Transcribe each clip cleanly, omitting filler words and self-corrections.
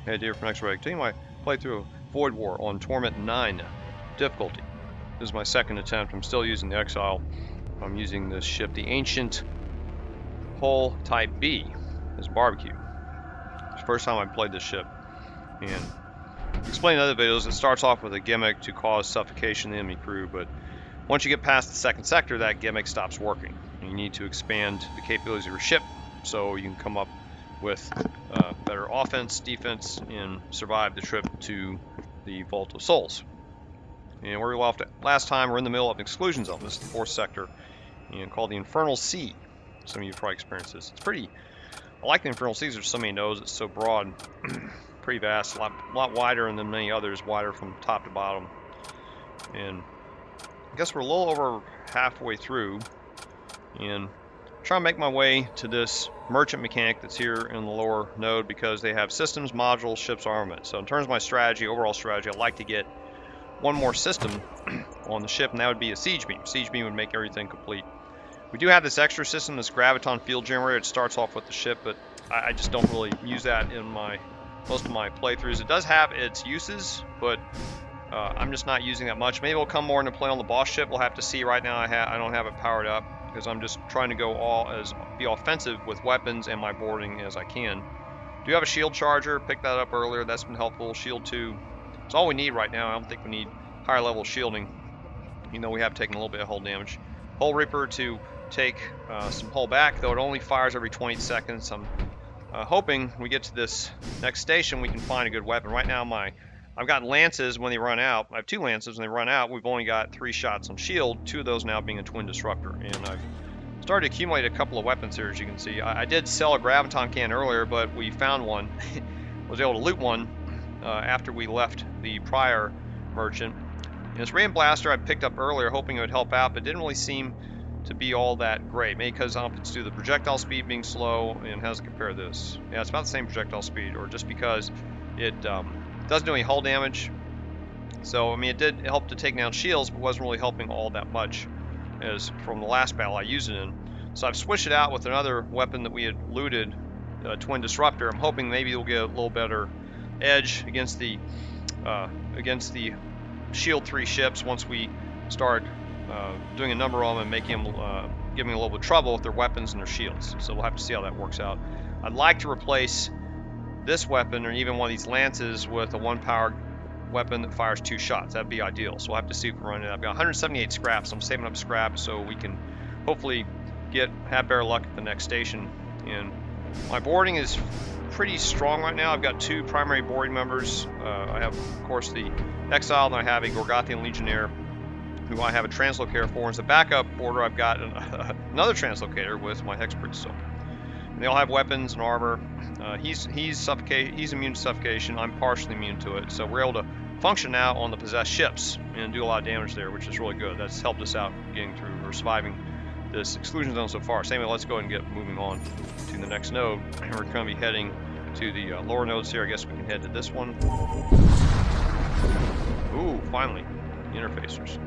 Head here for next reg. Continue my playthrough of Void War on Torment 9 difficulty. This is my second attempt. I'm still using the Exile. I'm using this ship, the Ancient Hull Type B, as barbecue. It's the first time I played this ship. And explain in other videos, it starts off with a gimmick to cause suffocation in the enemy crew, but once you get past the second sector, that gimmick stops working. You need to expand the capabilities of your ship so you can come up with better offense, defense, and survive the trip to the Vault of Souls. And where we left last time, we're in the middle of an Exclusion Zone. This is the fourth sector, and called the Infernal Sea. Some of you probably experienced this. It's pretty. I like the Infernal Seas. There's so many nodes. It's so broad, pretty vast, a lot wider than many others. Wider from top to bottom. And I guess we're a little over halfway through, and trying to make my way to this merchant mechanic that's here in the lower node because they have systems, modules, ships, armament. So in terms of my strategy, overall strategy, I'd like to get one more system on the ship, and that would be a siege beam. Siege beam would make everything complete. We do have this extra system, this Graviton field generator. It starts off with the ship, but I just don't really use that in most of my playthroughs. It does have its uses, but I'm just not using that much. Maybe it'll come more into play on the boss ship. We'll have to see. Right now I don't have it powered up because I'm just trying to go be offensive with weapons and my boarding as I can. Do have a shield charger. Picked that up earlier. That's been helpful. Shield 2. It's all we need right now. I don't think we need higher level shielding, even though we have taken a little bit of hull damage. Hull Reaper to take some hull back, though it only fires every 20 seconds. I'm hoping when we get to this next station we can find a good weapon. Right now I've got lances when they run out. I have 2 lances when they run out. We've only got 3 shots on shield, 2 of those now being a Twin Disruptor. And I've started to accumulate a couple of weapons here, as you can see. I did sell a Graviton can earlier, but we found one. Was able to loot one after we left the prior merchant. And this Ram Blaster I picked up earlier, hoping it would help out, but didn't really seem to be all that great. Maybe because it's due to the projectile speed being slow, and how does it compare to this? Yeah, it's about the same projectile speed, or just because it doesn't do any hull damage. So, I mean, it did help to take down shields, but wasn't really helping all that much as from the last battle I used it in. So I've switched it out with another weapon that we had looted, Twin Disruptor. I'm hoping maybe it'll get a little better edge against the Shield 3 ships once we start doing a number of them and making them giving a little bit of trouble with their weapons and their shields. So we'll have to see how that works out. I'd like to replace this weapon or even one of these lances with a 1-power weapon that fires 2 shots. That'd be ideal. So we'll have to see if we run it. I've got 178 scrap, so I'm saving up scrap so we can hopefully have better luck at the next station. And my boarding is pretty strong right now. I've got 2 primary boarding members. I have, of course, the Exile, and I have a Gorgothian Legionnaire who I have a translocator for. As a backup boarder, I've got another translocator with my Hex Priest. So they all have weapons and armor. He's immune to suffocation. I'm partially immune to it. So we're able to function now on the possessed ships and do a lot of damage there, which is really good. That's helped us out getting through or surviving this Exclusion Zone so far. So anyway, let's go ahead and get moving on to the next node. And we're going to be heading to the lower nodes here. I guess we can head to this one. Ooh, finally, the interfacers.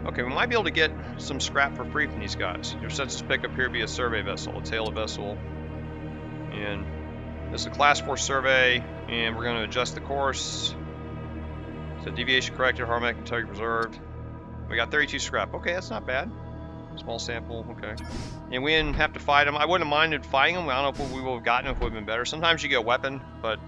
Okay, we might be able to get some scrap for free from these guys. Your census pickup here be a survey vessel, a tail vessel. And this is a class 4 survey, and we're going to adjust the course. So deviation corrected, harmonic integrity preserved. We got 32 scrap. Okay, that's not bad. Small sample, okay. And we didn't have to fight them. I wouldn't have minded fighting them. I don't know if we would have gotten them if it would have been better. Sometimes you get a weapon, but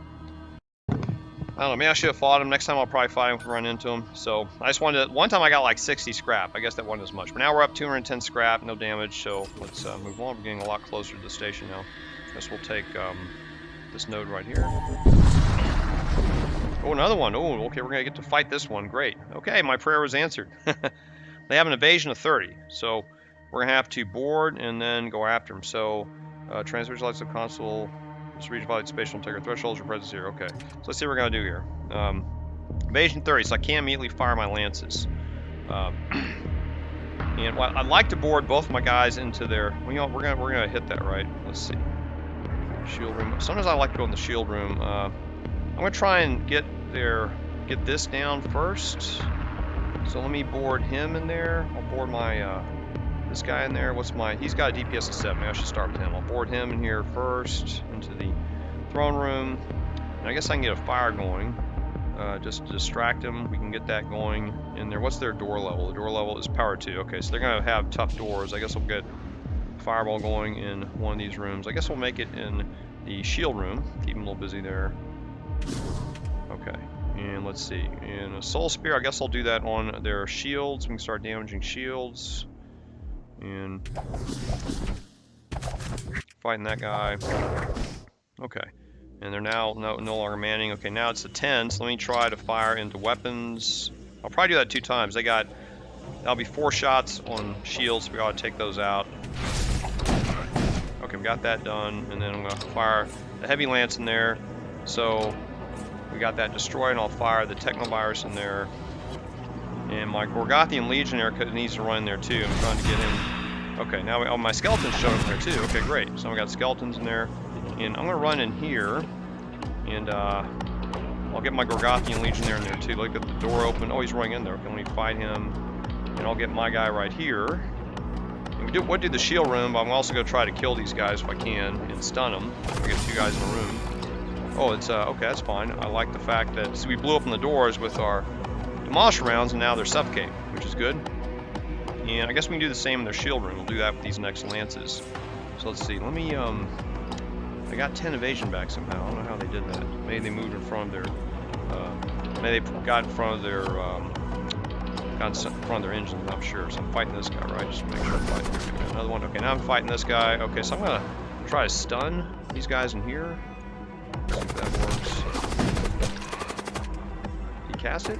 I don't know, maybe I should have fought him. Next time I'll probably fight him if we run into him. So I just wanted to, one time I got like 60 scrap. I guess that wasn't as much. But now we're up 210 scrap, no damage. So let's move on. We're getting a lot closer to the station now. I guess we'll take this node right here. Oh, another one. Oh, okay, we're going to get to fight this one. Great. Okay, my prayer was answered. They have an evasion of 30. So we're going to have to board and then go after them. So transmission lights of console. This region violates spatial integrity thresholds. Your presence here. Okay. So let's see what we're going to do here. Evasion 30, so I can't immediately fire my lances. And well, I'd like to board both my guys into their. Well, you know, we're gonna hit that, right? Let's see. Shield room. Sometimes I like to go in the shield room. I'm gonna try and get this down first. So let me board him in there. I'll board my this guy in there. He's got a DPS of 7. Maybe I should start with him. I'll board him in here first into the throne room. And I guess I can get a fire going. Just to distract them. We can get that going in there. What's their door level? The door level is power 2. Okay, so they're going to have tough doors. I guess we'll get fireball going in one of these rooms. I guess we'll make it in the shield room. Keep them a little busy there. Okay, and let's see. In a soul spear, I guess I'll do that on their shields. We can start damaging shields. And fighting that guy. Okay. And they're now no longer manning. Okay, now it's a 10, so let me try to fire into weapons. I'll probably do that 2 times. That'll be 4 shots on shields. We ought to take those out. Okay, we got that done, and then I'm going to fire the heavy lance in there. So we got that destroyed, and I'll fire the technovirus in there. And my Gorgothian Legionnaire needs to run in there too. I'm trying to get him. Okay, now my skeletons showed up there too. Okay, great. So we got skeletons in there. And I'm going to run in here, and I'll get my Gorgothian Legionnaire in there too. Look at the door open. Oh, he's running in there. Okay, let me fight him, and I'll get my guy right here. And we'll do the shield room, but I'm also going to try to kill these guys if I can and stun them. I get 2 guys in a room. Oh, it's okay, that's fine. I like the fact that we blew open the doors with our demolish rounds, and now they're suffocating, which is good. And I guess we can do the same in their shield room. We'll do that with these next lances. So let's see. Let me I got 10 evasion back somehow. I don't know how they did that. Maybe they moved in front of their, maybe they got in front of their engines. I'm not sure. So I'm fighting this guy, right? Just to make sure I'm fighting another one. Okay, now I'm fighting this guy. Okay, so I'm gonna try to stun these guys in here. See if that works. Did he cast it?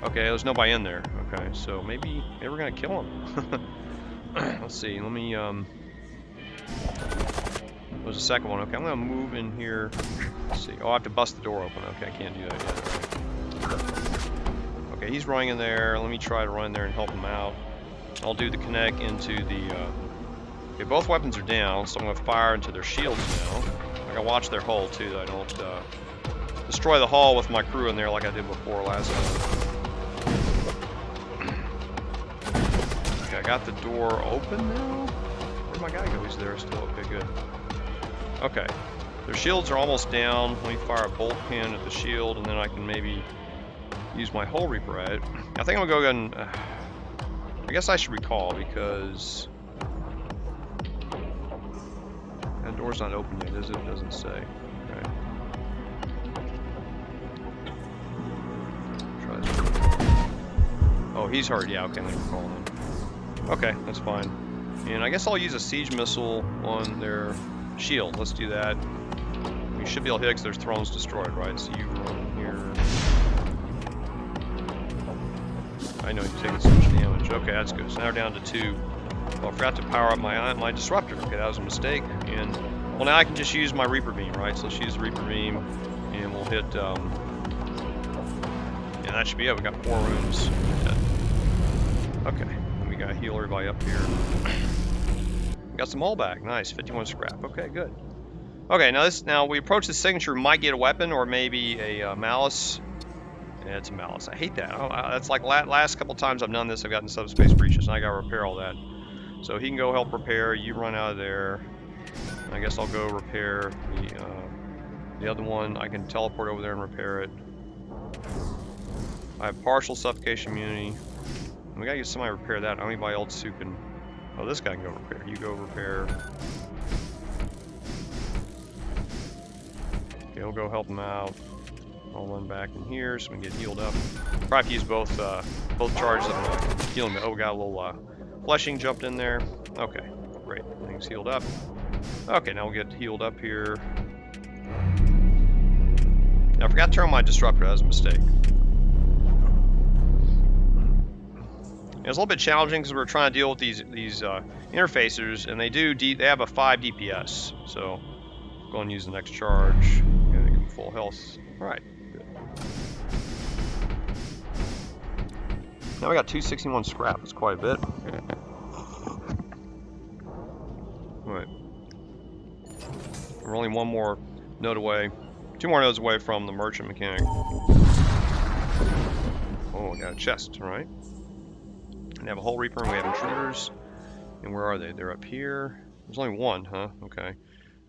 Okay, there's nobody in there. Okay, so maybe we're gonna kill him. Let's see. Let me There's a second one. Okay, I'm gonna move in here. Let's see. Oh, I have to bust the door open. Okay, I can't do that yet. Okay, he's running in there. Let me try to run there and help him out. I'll do the kinetic into the. Okay, both weapons are down, so I'm gonna fire into their shields now. I gotta watch their hull too, that I don't destroy the hull with my crew in there like I did before last time. Okay, I got the door open now. Where'd my guy go? He's there still. Okay, good. Okay, their shields are almost down. Let me fire a bolt pin at the shield, and then I can maybe use my Hull Reaper at it. I think I'm gonna go ahead and. I guess I should recall because that door's not open yet, is it? It doesn't say. Okay. Try this. Oh, he's hurt. Yeah. Okay, let me recall him. Okay, that's fine. And I guess I'll use a siege missile on their shield. Let's do that. We should be able to hit because there's thrones destroyed, right? So you run here. I know you're taking so much damage. Okay, that's good. So now we're down to 2. Well, I forgot to power up my disruptor. Okay, that was a mistake. And well, now I can just use my Reaper Beam, right? So let's use the Reaper Beam, and we'll hit. Yeah, that should be it. We got 4 rooms. Okay, and we got to heal everybody up here. Got some all back. Nice, 51 scrap. Okay, good. Okay, now we approach the signature. We might get a weapon or maybe a malice. Yeah, it's a malice. I hate that. That's like last couple times I've done this, I've gotten subspace breaches, and I gotta repair all that. So he can go help repair. You run out of there. I guess I'll go repair the other one. I can teleport over there and repair it. I have partial suffocation immunity. We gotta get somebody to repair that. Anybody else who can. Oh, this guy can go repair. You go repair. Okay, he'll go help him out. I'll run back in here so we can get healed up. Probably have to use both charges of healing. Oh, we got a little fleshing jumped in there. Okay, great. Everything's healed up. Okay, now we'll get healed up here. Now, I forgot to turn on my disruptor. That was a mistake. It's a little bit challenging because we're trying to deal with these interfacers, and they have a 5 DPS. So go and use the next charge. Gonna give them full health. All right, good. Now we got 261 scrap. That's quite a bit. All right, we're only 1 more node away, 2 more nodes away from the merchant mechanic. Oh, we got a chest. All right. We have a Hull Reaper and we have intruders. And where are they? They're up here. There's only 1, huh? Okay.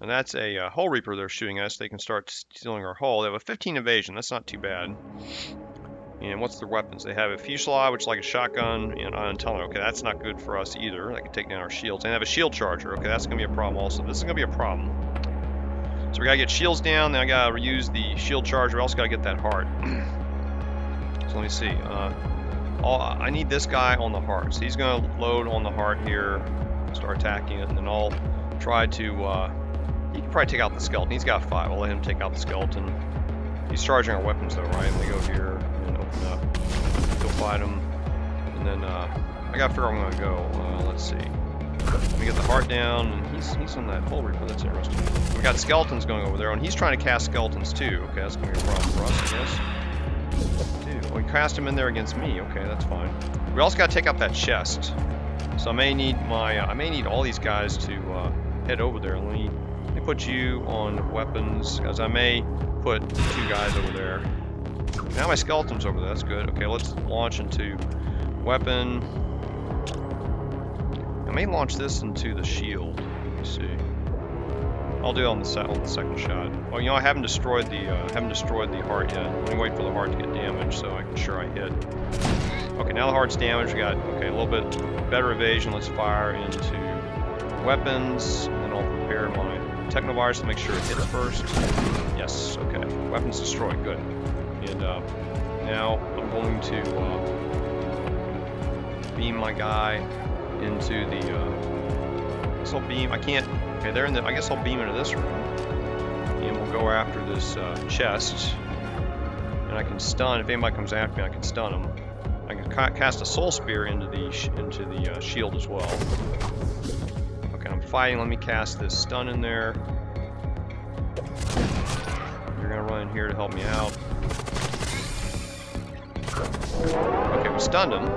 And that's a Hull Reaper they're shooting us. They can start stealing our hull. They have a 15 evasion. That's not too bad. And what's their weapons? They have a fusillade, which is like a shotgun, and ion tunnel. Okay, that's not good for us either. That can take down our shields. And they have a shield charger. Okay, that's going to be a problem also. This is going to be a problem. So we got to get shields down. Then I got to reuse the shield charger. We also got to get that heart. So let me see. I need this guy on the heart. So he's going to load on the heart here, start attacking it, and then I'll try to... he can probably take out the skeleton. He's got 5. I'll let him take out the skeleton. He's charging our weapons though, right? Let me go here and open up. Go fight him. And then I gotta figure out where I'm gonna go. Let's see. Let me get the heart down, and he's on that Hull Reaper. That's interesting. We got skeletons going over there, and he's trying to cast skeletons too. Okay, that's gonna be a problem for us, I guess. Dude, well, he cast him in there against me. Okay, that's fine. We also gotta take out that chest. So I may need all these guys to head over there. Let me put you on weapons, because I may put 2 guys over there. Now my skeleton's over there. That's good. Okay, let's launch into weapon. I may launch this into the shield. Let me see. I'll do it on the second shot. Oh, you know, I haven't destroyed the heart yet. Let me wait for the heart to get damaged so I can sure I hit. Okay, now the heart's damaged. We got a little bit better evasion. Let's fire into weapons, and then I'll prepare my Technovirus to make sure it hits first. Yes, okay. Weapons destroyed, good. And now I'm going to beam my guy into the. I guess I'll beam. I can't. Okay, they're in the. I guess I'll beam into this room, and we'll go after this chest. And I can stun. If anybody comes after me, I can stun them. I can cast a Soul Spear into the shield as well. I'm fighting. Let me cast this stun in there. You're gonna run in here to help me out. Okay, we stunned him.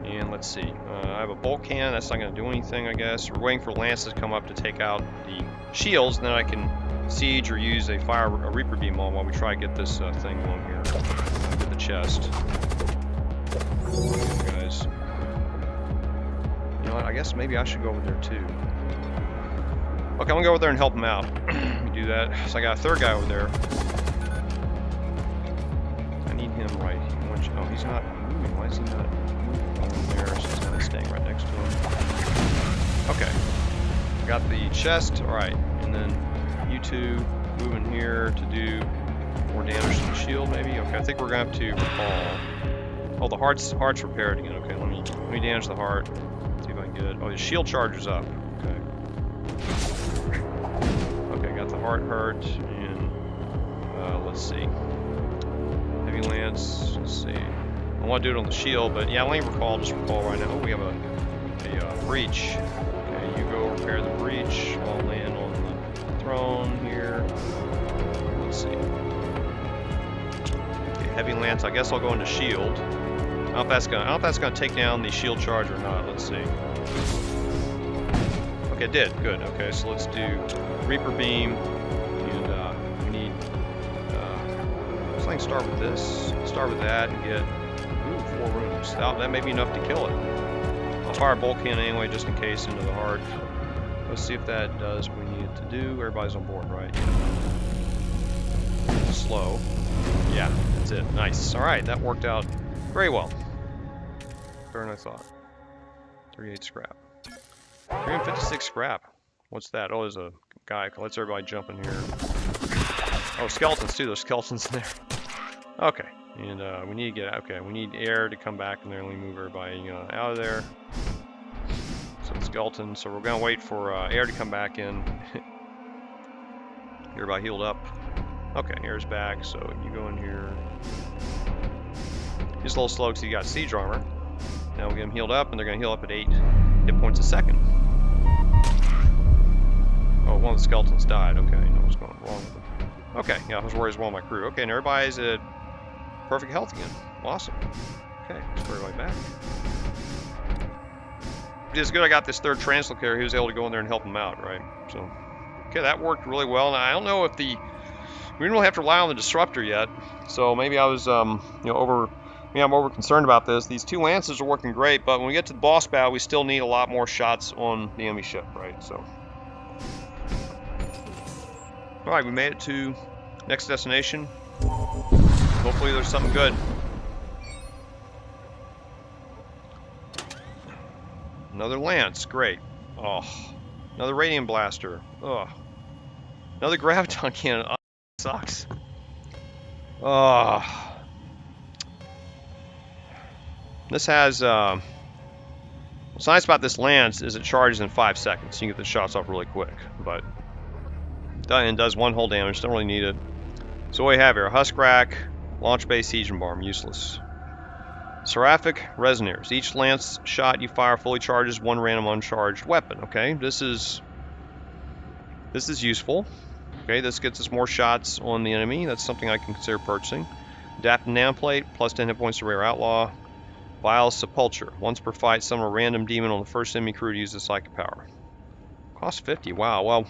And let's see. I have a bolt cannon. That's not gonna do anything, I guess. We're waiting for lances to come up to take out the shields, and then I can siege or use a Reaper beam on while we try to get this thing on here. Get the chest. Okay, guys. You know what, I guess maybe I should go over there too. Okay, I'm gonna go over there and help him out. Let me do that. So I got a 3rd guy over there. I need him right. Oh, he's not moving. Why is he not moving over there? So he's kind of staying right next to him. Okay. Got the chest. Alright. And then you 2 move in here to do more damage to the shield, maybe? Okay, I think we're gonna have to recall. Oh, the heart's repaired again. Okay, let me damage the heart. See if I can get it. Oh, the shield charges up. Okay. Okay, got the heart hurt, and let's see. Heavy lance. Let's see. I want to do it on the shield, but yeah, let me recall. Just recall right now. Oh, we have a breach. Okay, you go repair the breach. I'll land on the throne here. Let's see. Okay, heavy lance. I guess I'll go into shield. I don't know if that's gonna take down the shield charge or not. Let's see. Okay, it did. Good. Okay, so let's do Reaper beam, and we need. Let's like start with this. Start with that and get 4 rooms. That may be enough to kill it. I'll fire a bolt cannon anyway, just in case, into the heart. Let's see if that does what we need it to do. Everybody's on board, right? Slow. Yeah, that's it. Nice. All right, that worked out very well. Better than I thought. 38 scrap. 356 scrap. What's that? Oh, there's a guy. Let's everybody jump in here. Oh, skeletons too. There's skeletons in there. Okay. And we need to get. Okay, we need air to come back in there. Let me move everybody out of there. So skeleton. So we're gonna wait for air to come back in. Everybody healed up. Okay, air's back. So you go in here. He's a little slow because he got siege armor. Now we get him healed up, and they're going to heal up at 8 hit points a second. Oh, one of the skeletons died. Okay, I know what's going wrong with him. Okay, yeah, I was worried as well my crew. Okay, and everybody's at perfect health again. Awesome. Okay, let's put everybody back. It's good I got this 3rd translocator. He was able to go in there and help him out, right? So, okay, that worked really well. Now, I don't know if we didn't really have to rely on the disruptor yet. So maybe I was, I'm over concerned about this. These 2 lances are working great, but when we get to the boss battle, we still need a lot more shots on the enemy ship, right? So Alright, we made it to next destination. Hopefully there's something good. Another lance, great. Oh, another radiant blaster. Ugh. Another Graviton cannon. Oh, sucks. Oh. This has, what's nice about this lance is it charges in 5 seconds. You can get the shots off really quick, but it does 1 hull damage, don't really need it. So what we have here, Husk Rack, Launch Base Siege and Bomb, useless. Seraphic Resonators. Each lance shot you fire fully charges 1 random uncharged weapon. Okay, this is useful. Okay, this gets us more shots on the enemy. That's something I can consider purchasing. Adaptive Nanoplate, plus 10 hit points to Rare Outlaw. Vile Sepulture. Once per fight, summon a random demon on the first enemy crew to use the psychic power. Cost 50. Wow. Well,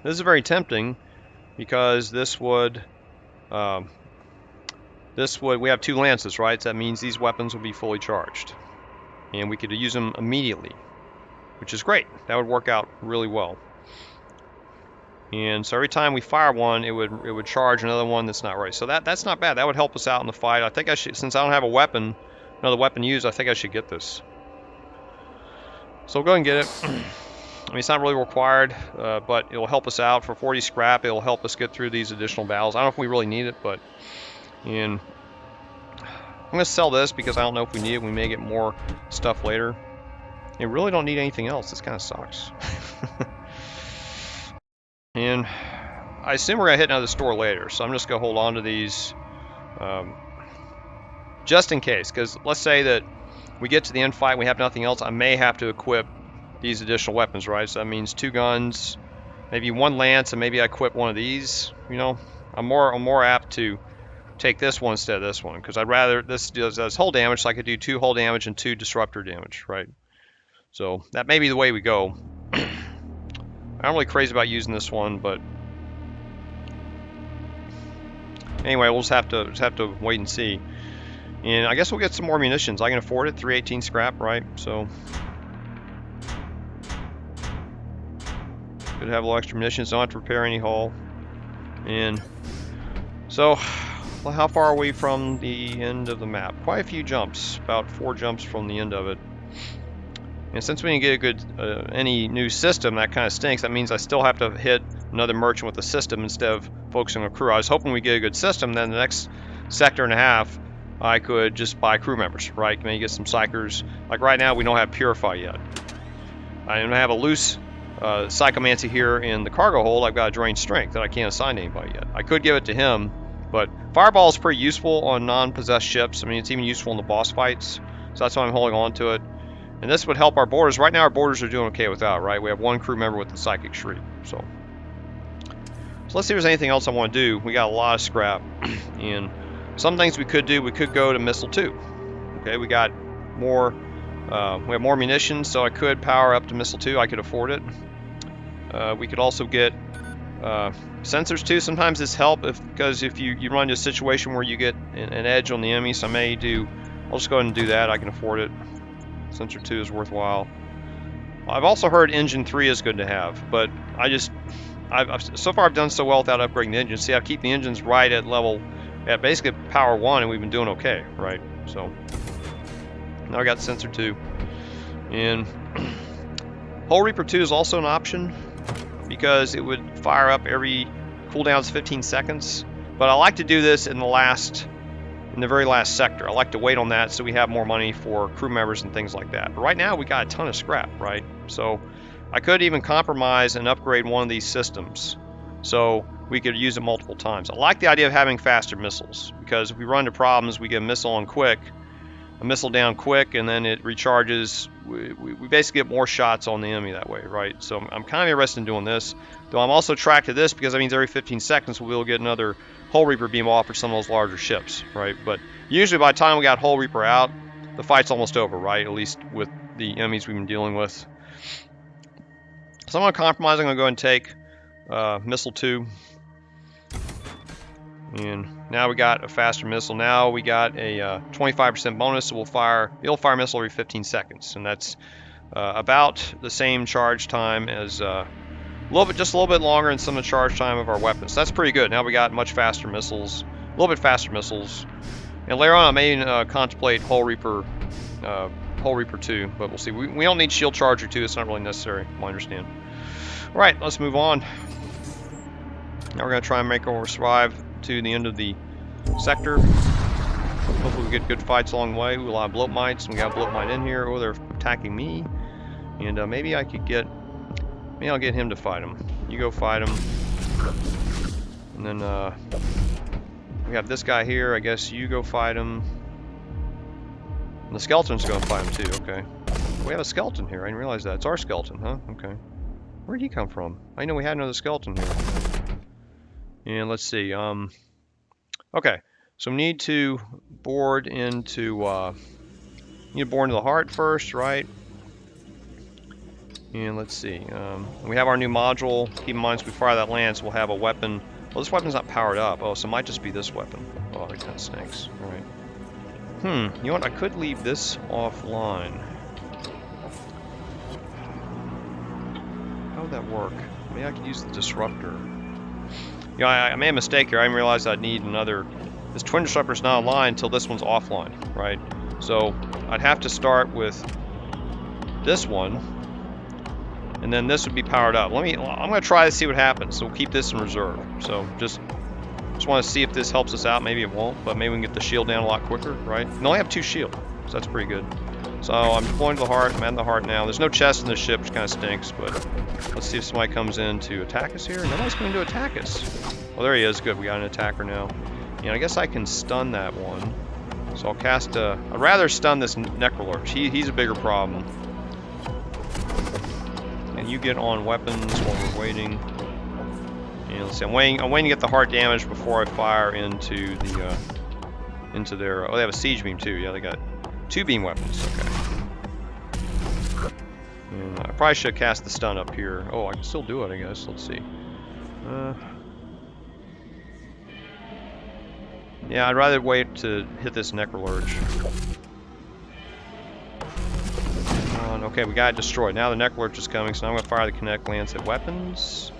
This is very tempting because this would we have 2 lances, right? So that means these weapons would be fully charged, and we could use them immediately, which is great. That would work out really well. And so every time we fire one, it would charge another one that's not right. So that's not bad. That would help us out in the fight. I think I should, since I don't have a weapon, another weapon used, I think I should get this. So we'll go ahead and get it. I mean, it's not really required, but it'll help us out for 40 scrap. It'll help us get through these additional battles. I don't know if we really need it, but I'm going to sell this because I don't know if we need it. We may get more stuff later. You really don't need anything else. This kind of sucks. And I assume we're going to hit another store later, so I'm just going to hold on to these just in case. Because let's say that we get to the end fight and we have nothing else, I may have to equip these additional weapons, right? So that means 2 guns, maybe 1 lance, and maybe I equip one of these. You know, I'm more apt to take this one instead of this one, because I'd rather this does hull damage, so I could do 2 hull damage and 2 disruptor damage, right? So that may be the way we go. I'm really crazy about using this one, but anyway, we'll just have to wait and see. And I guess we'll get some more munitions. I can afford it, 318 scrap, right? So could have a little extra munitions. Don't have to repair any hull. And so, well, how far are we from the end of the map? Quite a few jumps, about 4 jumps from the end of it. And since we didn't get a good any new system, that kind of stinks. That means I still have to hit another merchant with a system instead of focusing on crew. I was hoping we get a good system, then the next sector and a half I could just buy crew members, right? Maybe get some psychers. Like right now we don't have Purify yet. I don't have a loose Psychomancy here in the cargo hold. I've got a Drained Strength that I can't assign to anybody yet. I could give it to him, but Fireball is pretty useful on non-possessed ships. I mean, it's even useful in the boss fights, so that's why I'm holding on to it. And this would help our borders. Right now our borders are doing okay without, right? We have 1 crew member with the Psychic Shriek. So let's see if there's anything else I want to do. We got a lot of scrap. And some things we could do, we could go to Missile 2. Okay, we got more, we have more munitions, so I could power up to Missile 2. I could afford it. We could also get sensors too. Sometimes this helps because if you run into a situation where you get an edge on the enemy, so I'll just go ahead and do that. I can afford it. Sensor 2 is worthwhile. I've also heard Engine 3 is good to have, but so far I've done so well without upgrading the engine. See, I keep the engines right at level, at basically power 1, and we've been doing okay, right? So now I got Sensor 2. And Hull Reaper 2 is also an option because it would fire up every cooldown's 15 seconds. But I like to do this in the very last sector. I like to wait on that so we have more money for crew members and things like that. But right now we got a ton of scrap, right? So I could even compromise and upgrade one of these systems so we could use it multiple times. I like the idea of having faster missiles because if we run into problems, we get a missile on quick, a missile down quick, and then it recharges. We basically get more shots on the enemy that way, right? So I'm kind of interested in doing this, though I'm also attracted to this because that means every 15 seconds we'll get another Hull Reaper beam off for some of those larger ships, right? But usually by the time we got Hull Reaper out, the fight's almost over, right? At least with the enemies we've been dealing with. So I'm going to compromise. I'm going to go ahead and take Missile 2. And now we got a faster missile. Now we got a 25% bonus, so it'll fire missile every 15 seconds. And that's about the same charge time as just a little bit longer in some of the charge time of our weapons. That's pretty good. Now we got much faster missiles, a little bit faster missiles. And later on, I may contemplate Hull Reaper 2, but we'll see. We don't need Shield Charger 2. It's not really necessary, from what I understand. All right, let's move on. Now we're gonna try and make our survive to the end of the sector. Hopefully we get good fights along the way. Ooh, a lot of bloat mites. We got a bloat mite in here. Oh, they're attacking me. And maybe I could get... Maybe I'll get him to fight him. You go fight him. And then we have this guy here. I guess you go fight him. And the skeleton's going to fight him too. Okay. We have a skeleton here. I didn't realize that. It's our skeleton, huh? Okay. Where'd he come from? I know we had another skeleton here. And let's see. Okay. So we need to board into the heart first, right? And let's see. We have our new module. Keep in mind, as we fire that lance, we'll have a weapon. Well, this weapon's not powered up. Oh, so it might just be this weapon. Oh, that kind of stinks. All right. You know what? I could leave this offline. How would that work? Maybe I could use the disruptor. You know, I made a mistake here. I didn't realize I'd need another. This Twin Disruptor's not online until this one's offline, right? So I'd have to start with this one, and then this would be powered up. I'm gonna try to see what happens. So we'll keep this in reserve. So just want to see if this helps us out. Maybe it won't, but maybe we can get the shield down a lot quicker, right? We only have 2 shield, so that's pretty good. So I'm deploying to the heart. I'm at the heart now. There's no chest in this ship, which kind of stinks, but let's see if somebody comes in to attack us here. Nobody's coming to attack us. Well, there he is. Good. We got an attacker now. And I guess I can stun that one. So I'll cast a... I'd rather stun this Necrolurch. He's a bigger problem. And you get on weapons while we're waiting. And let's see. I'm waiting to get the heart damage before I fire into the into their... Oh, they have a siege beam too. Yeah, they got 2 beam weapons. Okay. And I probably should cast the stun up here. Oh, I can still do it, I guess. Let's see. Yeah, I'd rather wait to hit this Necrolurch. Okay, we got it destroyed. Now the Necrolurch is coming, so now I'm going to fire the Kinetic Lance at weapons.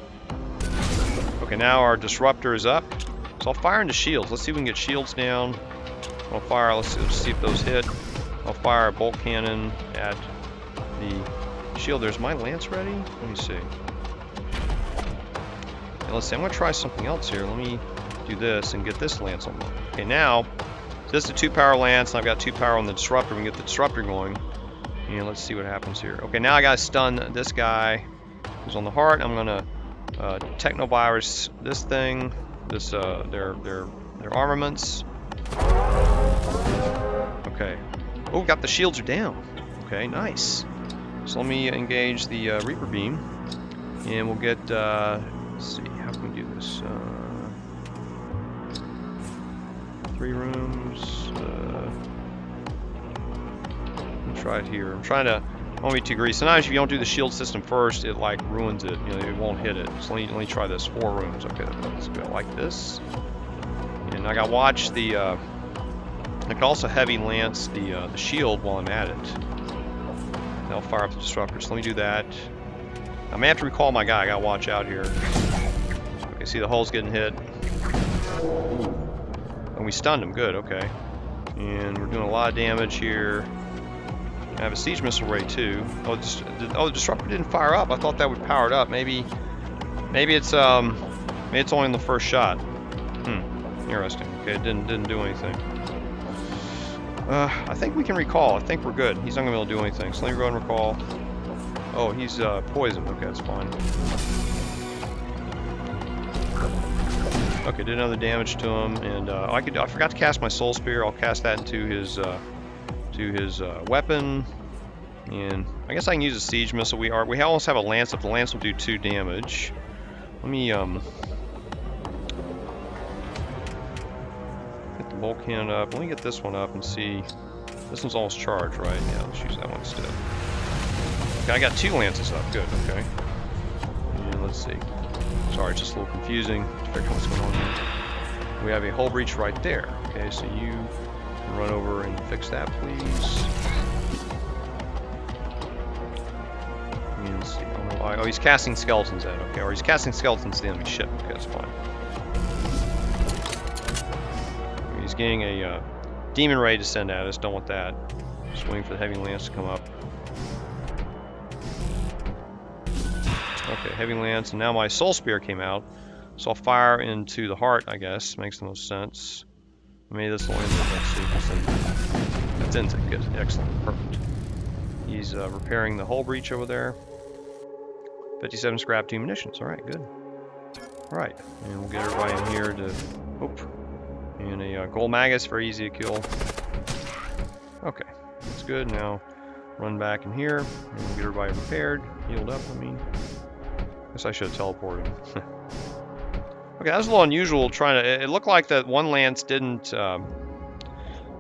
Okay, now our Disruptor is up. So I'll fire into shields. Let's see if we can get shields down. I'll fire, let's see if those hit. I'll fire a bolt cannon at the shield. There's my lance ready? Let me see. And let's see, I'm going to try something else here. Let me do this and get this lance on. Okay, now this is a 2-power lance, and I've got 2 power on the disruptor. We can get the disruptor going, and let's see what happens here. Okay, now I gotta stun this guy who's on the heart. I'm gonna technovirus this thing, their armaments. Okay. Oh, got the shields are down. Okay, nice. So let me engage the Reaper beam, and we'll get. Let's see, how can we do this? 3 rooms. Let me try it here. I'm trying to. I won't be too greedy. Sometimes if you don't do the shield system first, it like ruins it. You know, it won't hit it. So let me try this. 4 rooms. Okay, let's go like this. And I got to watch the. I can also heavy lance the shield while I'm at it. I'll fire up the disruptor. So let me do that. I may have to recall my guy. I got to watch out here. Okay, see the hull's getting hit. Ooh. And we stunned him. Good. Okay. And we're doing a lot of damage here. I have a siege missile ray too. Oh, the disruptor didn't fire up. I thought that would power it up. Maybe it's only in the first shot. Interesting. Okay, it didn't do anything. I think we can recall. I think we're good. He's not gonna be able to do anything. So let me go and recall. Oh, he's poisoned. Okay, that's fine. Okay, did another damage to him, and I forgot to cast my Soul Spear. I'll cast that into his weapon, and I guess I can use a siege missile. We almost have a lance up. The lance will do 2 damage. Let me hit the bolt cannon up. Let me get this one up and see. This one's almost charged, right? Yeah, let's use that one instead. Okay, I got 2 lances up. Good. Okay. And let's see. Sorry, it's just a little confusing to figure out what's going on here. We have a hull breach right there. Okay, so you can run over and fix that, please. And let's see. Oh, he's casting skeletons at it. Okay, or he's casting skeletons to the enemy ship. Okay, that's fine. He's getting a demon ray to send at us. Don't want that. Just waiting for the heavy lance to come up. Okay, heavy lance, and now my soul spear came out. So I'll fire into the heart, I guess. Makes the most sense. Maybe this will end it. Let's see. That's ends it. Good. Excellent. Perfect. He's repairing the hull breach over there. 57 scrap, 2 munitions. Alright, good. Alright, and we'll get everybody in here to... Oop. And a gold magus, very easy to kill. Okay, that's good. Now run back in here, and we'll get everybody repaired. Healed up, I mean. Guess I should have teleported. Okay, that was a little unusual trying to... It looked like that one lance didn't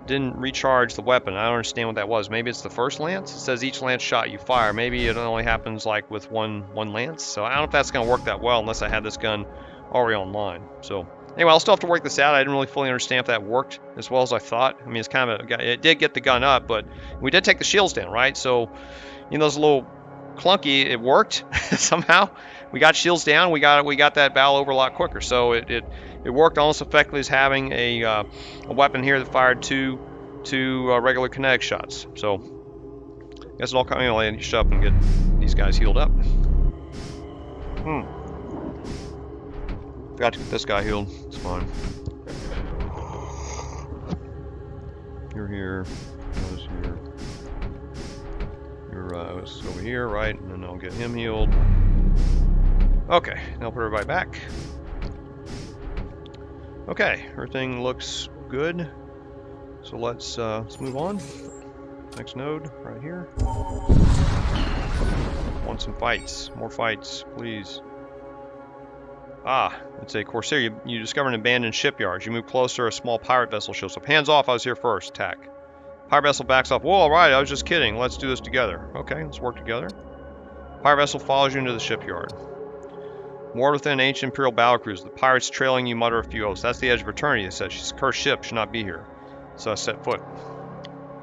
recharge the weapon. I don't understand what that was. Maybe it's the first lance? It says each lance shot you fire. Maybe it only happens like with one lance. So I don't know if that's going to work that well unless I had this gun already online. So anyway, I'll still have to work this out. I didn't really fully understand if that worked as well as I thought. I mean, it's kind of it did get the gun up, but we did take the shields down, right? So, you know, those little clunky, it worked somehow. We got shields down. We got that battle over a lot quicker. So it worked almost effectively as having a weapon here that fired two regular kinetic shots. So I guess it all kind of land up and get these guys healed up. Forgot to get this guy healed. It's fine. You're here. I was here. You're over here, right? And then I'll get him healed. Okay, now put everybody back. Okay, everything looks good. So let's move on. Next node, right here. Want some fights? More fights, please. Ah, it's a Corsair. You discover an abandoned shipyard. You move closer, a small pirate vessel shows up. Hands off, I was here first. Attack. Pirate vessel backs off. Whoa, alright, I was just kidding. Let's do this together. Okay, let's work together. Pirate vessel follows you into the shipyard. Moored within an ancient Imperial battlecruiser. The pirates trailing you mutter a few oaths. That's the Edge of Eternity, it says. She's a cursed ship, should not be here. So I set foot.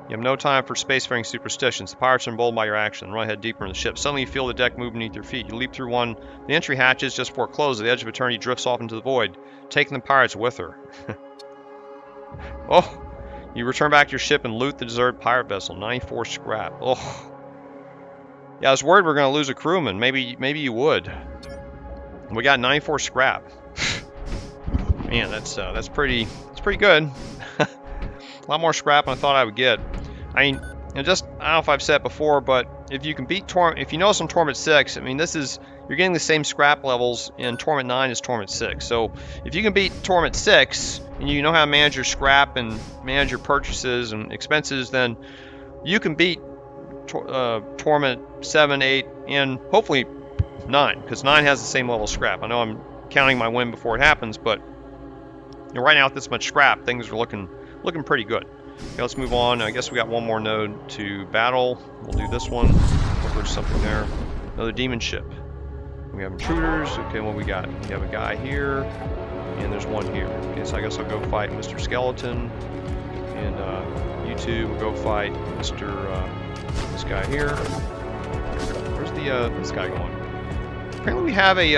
You have no time for spacefaring superstitions. The pirates are emboldened by your action. Run ahead deeper in the ship. Suddenly you feel the deck move beneath your feet. You leap through one. The entry hatches just before it closes. The Edge of Eternity drifts off into the void, taking the pirates with her. Oh! You return back to your ship and loot the deserted pirate vessel. 94 scrap. Oh. Yeah, I was worried we were going to lose a crewman. Maybe you would. We got 94 scrap. Man, that's pretty good. A lot more scrap than I thought I would get. I mean, I don't know if I've said it before, but if you can beat if you know some Torment 6, I mean, you're getting the same scrap levels in Torment 9 as Torment 6. So if you can beat Torment 6 and you know how to manage your scrap and manage your purchases and expenses, then you can beat Torment 7, 8, and hopefully 9, because 9 has the same level of scrap. I know I'm counting my win before it happens, but you know, right now with this much scrap, things are looking pretty good. Okay, let's move on. I guess we got one more node to battle. We'll do this one. There's something there. Another demon ship. We have intruders. Okay, what we got? We have a guy here, and there's one here. Okay, so I guess I'll go fight Mr. Skeleton, and you two will go fight Mr. This guy here. Where's this guy going? Apparently we have a,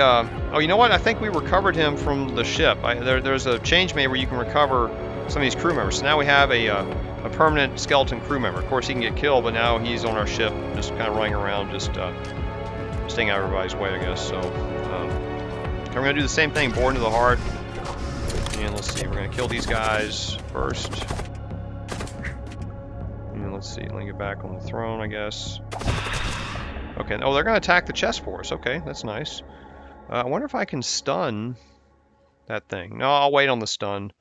oh, you know what? I think we recovered him from the ship. There's a change made where you can recover some of these crew members. So now we have a permanent skeleton crew member. Of course, he can get killed, but now he's on our ship, just kind of running around, just staying out of everybody's way, I guess. So we're going to do the same thing, board into the heart. And let's see, we're going to kill these guys first. And let's see, let me get back on the throne, I guess. Okay, oh, they're going to attack the chest for us. Okay, that's nice. I wonder if I can stun that thing. No, I'll wait on the stun.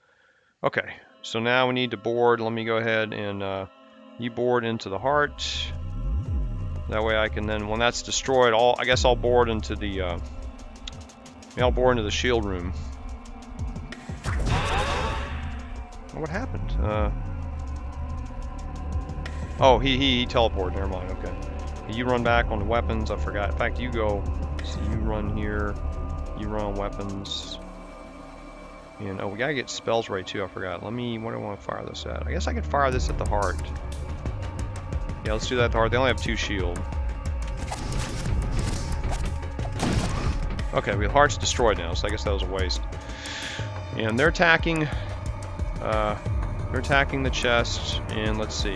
Okay, so now we need to board. Let me go ahead and you board into the heart. That way I can then, when that's destroyed, I guess I'll board into the I'll board into the shield room. Oh, what happened? Oh, he teleported. Never mind. Okay. You run back on the weapons. I forgot. In fact, you go. So you run here. You run on weapons. And oh, we gotta get spells right too. I forgot. What do I want to fire this at? I guess I could fire this at the heart. Yeah, let's do that at the heart. They only have 2 shield. Okay, we have hearts destroyed now, so I guess that was a waste. And they're attacking. They're attacking the chest, and let's see.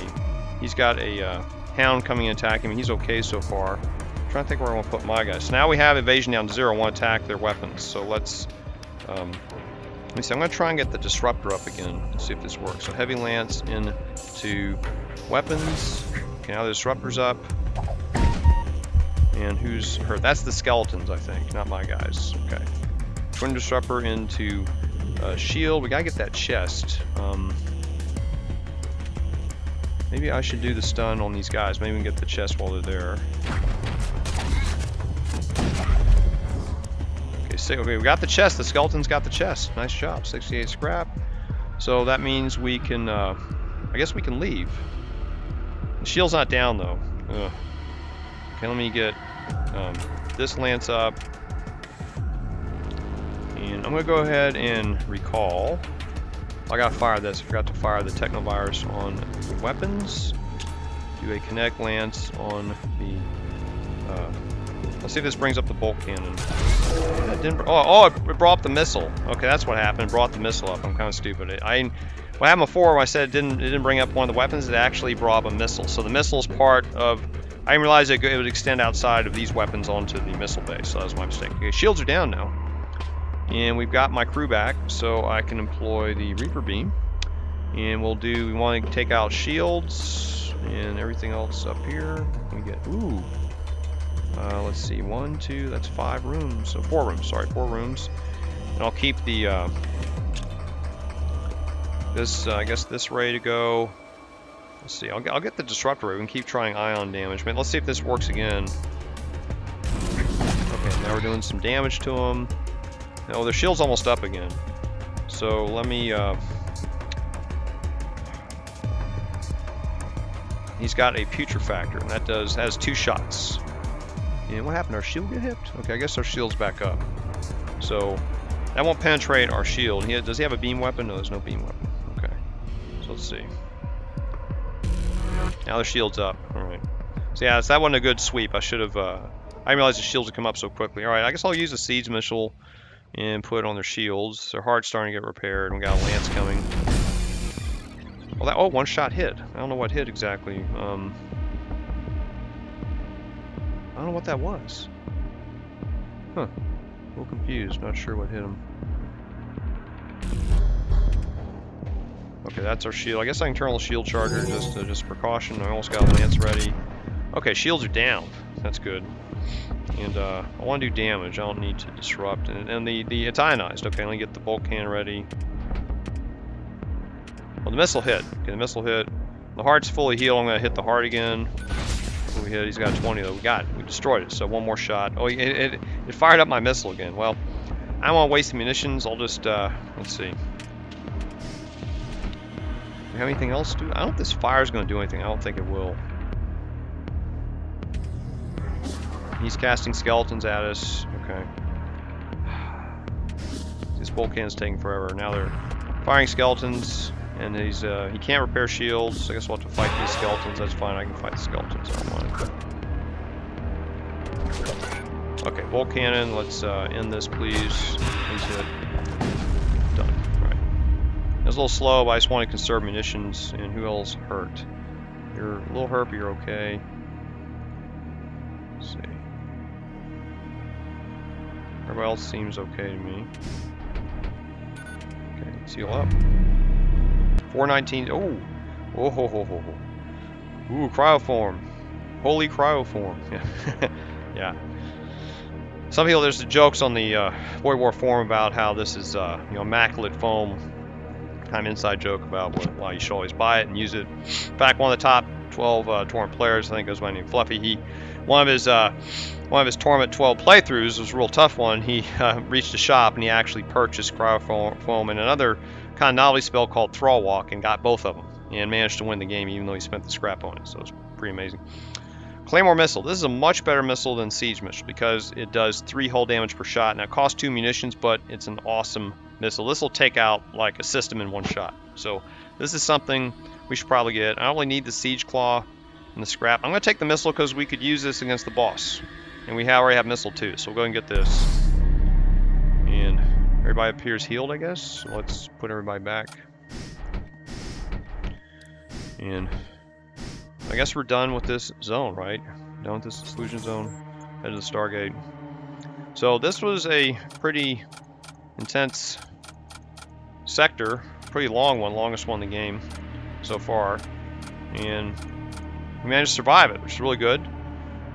He's got a hound coming and attacking me. He's okay so far. I'm trying to think where I want to put my guys. So now we have evasion down to 0. I want to attack their weapons. So let's let me see. I'm going to try and get the disruptor up again. Let's see if this works. So heavy lance into weapons. Okay, now the disruptor's up. And who's hurt? That's the skeletons, I think, not my guys. Okay. Twin Disruptor into shield. We gotta get that chest. Maybe I should do the stun on these guys. Maybe we can get the chest while they're there. Okay, we got the chest. The skeletons got the chest. Nice job. 68 scrap. So that means we can, I guess we can leave. The shield's not down though. Ugh. Okay, let me get this lance up. And I'm going to go ahead and recall. I got to fire this. I forgot to fire the Technovirus on the weapons. Do a connect lance on the... let's see if this brings up the bolt cannon. That didn't, it brought up the missile. Okay, that's what happened. It brought the missile up. I'm kind of stupid. What happened before when I said it didn't bring up one of the weapons, it actually brought up a missile. So the missile is part of... I didn't realize it would extend outside of these weapons onto the missile base, so that was my mistake. Okay, shields are down now. And we've got my crew back, so I can employ the Reaper Beam. And we want to take out shields and everything else up here. We get, let's see, 1, 2, that's 5 rooms. So 4 rooms, sorry, 4 rooms. And I'll keep the, I guess this ready to go. Let's see, I'll get the disruptor. We can keep trying ion damage. Man, let's see if this works again. Okay, now we're doing some damage to them. Oh, their shield's almost up again. So let me, he's got a putrefactor, and that has 2 shots. And what happened? Our shield get hit? Okay, I guess our shield's back up. So that won't penetrate our shield. Does he have a beam weapon? No, there's no beam weapon. Okay, so let's see. Now the shield's up. Alright. So yeah, that wasn't a good sweep. I should have, I didn't realize the shields would come up so quickly. Alright, I guess I'll use the siege missile and put it on their shields. Their heart's starting to get repaired. We got a lance coming. Well, one shot hit. I don't know what hit exactly. I don't know what that was. Huh. A little confused. Not sure what hit him. Okay, that's our shield. I guess I can turn on the shield charger just precaution. I almost got a lance ready. Okay, shields are down. That's good. And I want to do damage. I don't need to disrupt. And it's ionized. Okay, let me get the bolt can ready. Well, the missile hit. Okay, the missile hit. The heart's fully healed. I'm going to hit the heart again. We hit. He's got 20 though. We destroyed it. So one more shot. Oh, it fired up my missile again. Well, I don't want to waste the munitions. I'll just let's see. Do we have anything else to do? I don't know if this fire's going to do anything. I don't think it will. He's casting skeletons at us. Okay. This bolt can's taking forever. Now they're firing skeletons, and he can't repair shields. So I guess we'll have to fight these skeletons. That's fine. I can fight the skeletons. I don't mind. Okay, bolt cannon. Let's end this, please. Please hit. Done. Right. It was a little slow, but I just want to conserve munitions. And who else hurt? You're a little hurt, but you're okay. Let's see. Everybody else seems okay to me. Okay, seal up. 419. Oh! Oh ho ho ho ho. Ooh, cryofoam. Holy Cryofoam. Yeah. Some people, there's the jokes on the Void War forum about how this is, immaculate foam. Kind of inside joke about why you should always buy it and use it. In fact, one of the top 12 Torment players, I think goes by the name Fluffy, one of his Torment 12 playthroughs was a real tough one. He reached a shop and he actually purchased Cryofoam and another kind of novelty spell called Thrall Walk and got both of them and managed to win the game even though he spent the scrap on it. So it's pretty amazing. Claymore Missile. This is a much better missile than Siege Missile because it does 3 hull damage per shot. Now it costs 2 munitions, but it's an awesome missile. This will take out like a system in one shot. So this is something we should probably get. I only need the Siege Claw and the scrap. I'm going to take the missile because we could use this against the boss. And we already have missile too, so we'll go and get this. Everybody appears healed, I guess. So let's put everybody back. And I guess we're done with this zone, right? Done with this exclusion zone. Head to the stargate. So this was a pretty intense sector. Pretty long one, longest one in the game so far. And we managed to survive it, which is really good.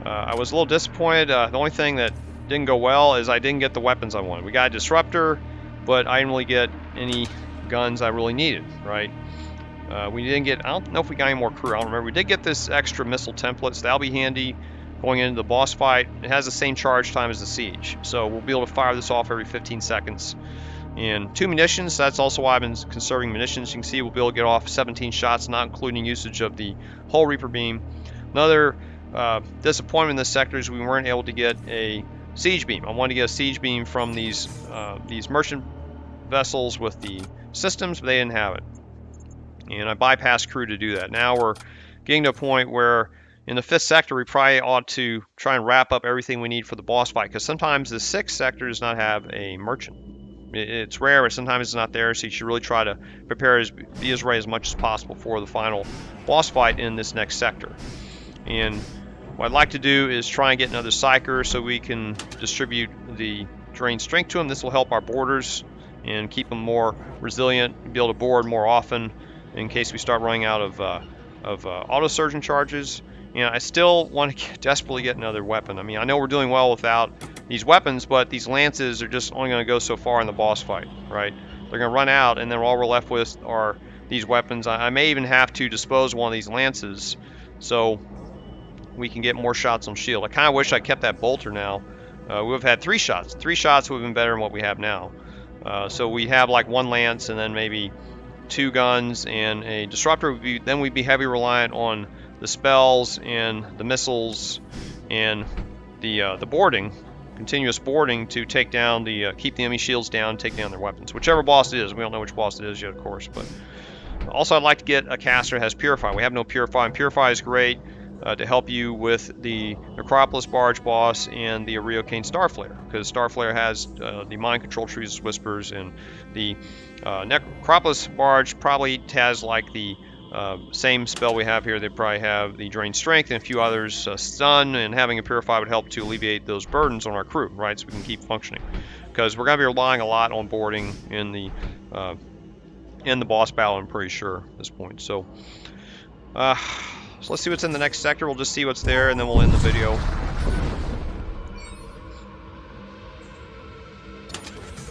I was a little disappointed. The only thing that didn't go well is I didn't get the weapons I wanted. We got a disruptor, but I didn't really get any guns I really needed, right? We didn't get, I don't know if we got any more crew, I don't remember. We did get this extra missile template, so that'll be handy going into the boss fight. It has the same charge time as the siege, so we'll be able to fire this off every 15 seconds. And 2 munitions, that's also why I've been conserving munitions. You can see we'll be able to get off 17 shots, not including usage of the Hull Reaper beam. Another disappointment in this sector is we weren't able to get a siege beam. I wanted to get a siege beam from these merchant vessels with the systems, but they didn't have it. And I bypassed crew to do that. Now we're getting to a point where in the 5th sector we probably ought to try and wrap up everything we need for the boss fight, because sometimes the 6th sector does not have a merchant. It's rare, but sometimes it's not there, so you should really try to prepare, be as ready as much as possible for the final boss fight in this next sector. And what I'd like to do is try and get another Psyker so we can distribute the drain strength to them. This will help our boarders and keep them more resilient, be able to board more often in case we start running out of auto surgeon charges. You know, I still want to desperately get another weapon. I mean, I know we're doing well without these weapons, but these lances are just only going to go so far in the boss fight, right? They're going to run out, and then all we're left with are these weapons. I may even have to dispose of one of these lances so we can get more shots on shield. I kind of wish I kept that bolter now. We would have had 3 shots. 3 shots would have been better than what we have now. So we have like 1 lance and then maybe 2 guns and a disruptor. Then we'd be heavy reliant on the spells and the missiles and the boarding, continuous boarding to take down the keep the enemy shields down, take down their weapons. Whichever boss it is, we don't know which boss it is yet, of course. But also, I'd like to get a caster that has Purify. We have no Purify, and Purify is great to help you with the Necropolis Barge boss and the Ariokane Starflare, because Starflare has the Mind Control Trees Whispers, and the Necropolis Barge probably has like the same spell we have here. They probably have the Drain Strength and a few others. Stun, and having a Purify would help to alleviate those burdens on our crew, right? So we can keep functioning, because we're going to be relying a lot on boarding in the boss battle, I'm pretty sure at this point. So let's see what's in the next sector. We'll just see what's there, and then we'll end the video.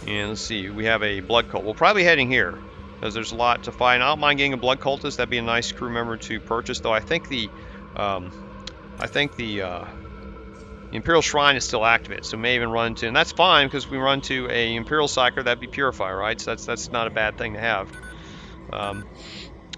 And let's see, we have a blood cult. We'll probably be heading here, because there's a lot to find. I don't mind getting a blood cultist. That'd be a nice crew member to purchase, though I think the Imperial Shrine is still activated, so may even run to, and that's fine, because if we run to a Imperial Psyker, that'd be Purify, right? So that's not a bad thing to have.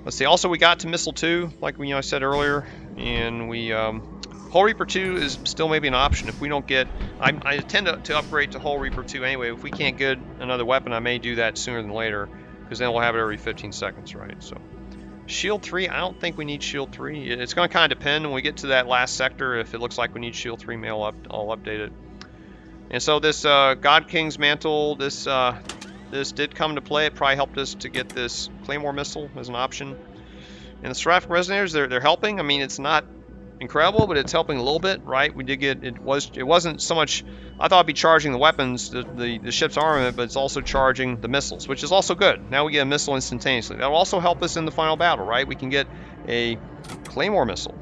Let's see. Also, we got to Missile 2, like I said earlier, and we Hull Reaper 2 is still maybe an option if we don't get. I tend to upgrade to Hull Reaper 2 anyway. If we can't get another weapon, I may do that sooner than later, because then we'll have it every 15 seconds, right? So, Shield 3, I don't think we need Shield 3. It's going to kind of depend when we get to that last sector. If it looks like we need Shield 3, maybe I'll update it. And so this God King's Mantle, this did come to play. It probably helped us to get this Claymore Missile as an option. And the Seraphic Resonators, they're helping. I mean, it's not incredible, but it's helping a little bit, right? We did get, it wasn't so much, I thought it'd be charging the weapons, the ship's armament, but it's also charging the missiles, which is also good. Now we get a missile instantaneously. That'll also help us in the final battle, right? We can get a Claymore Missile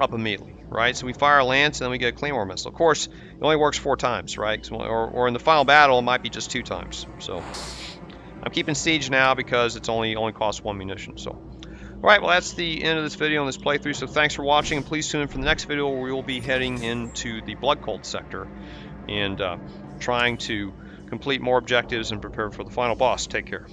up immediately, right? So we fire a lance and then we get a Claymore Missile. Of course, it only works 4 times, right? Or in the final battle, it might be just 2 times. So I'm keeping Siege now because it's only costs 1 munition. So, alright, well that's the end of this video and this playthrough, so thanks for watching, and please tune in for the next video where we will be heading into the Blood Cult sector and trying to complete more objectives and prepare for the final boss. Take care.